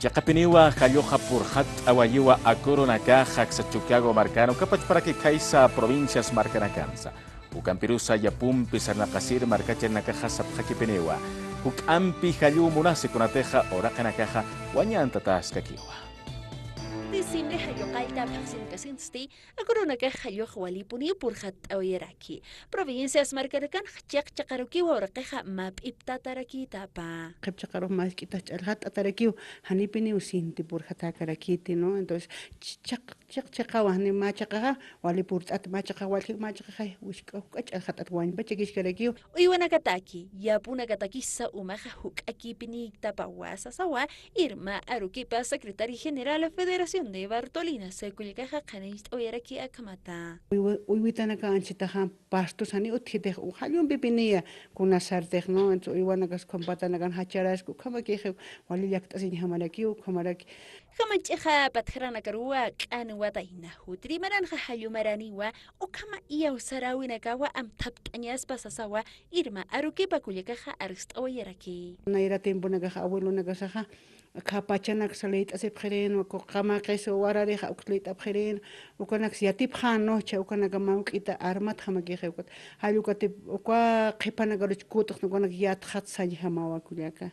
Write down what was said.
Yaqapiniwa Jalloja Purjat Awayiwa Akoronaka Jaxachucago Marcano Capach para que Kaisa provincias Marcanacanza. Ucampirusa Yapum Pisarnacasir Marcacha Nakaja Sapjaquipiniwa. Ucampi Jallu Munase Conateja Oracanakaja Wañantatascaquiwa. Diciembre Hayokalta Paxincasinsti, Akoronaka Hayoja Walipuni Purjat Awiraki. Provincias Marcanacan Chakaruki Orakeja Map Iptataraki Tapa. Qipchaqaruq mask'ita ch'alhat atarakiw hanipini usinti purjataakarakiti, ¿no? Entonces chiqawaj ni machaqaqa walipurtz'at machaqa walhik machaqa wishk'awqa ch'alhat atwanpacha kishkarakiw Uywanakataki, Yapunakatakisa Umaja Hukakipini Tapawasa Sawa, Irma Aruquipa, Secretaria General de Federación de Bartolina, Seculcaja Canist Oyaraki Akamata. uywitanaka anchitaqa pastos hani uthitej ujalun pipiniya kunasartej, ¿no? Entonces uywanakas kompatanakan hacharasku khamakej walillaktasin hamarakiw khamaraki Kamachiha Patrana Karua, Kanuataina, Hutrimaran Hayumaraniwa, Okama Ia Sarawinakawa, Am Taptanyas Pasasawa, Irma Aruquipa Kulikaja Arst Oyaraki. naira tempo nakaqa abuelo nakasaqa khapachanak salit asip kheren ko qama qeso warari kha uklit apkheren ukanak siatip khano cha ukanak maukita armat khamakej halukat ukwa qhipana garuch kutuk ukanak yat khat saj hamawa kuliaka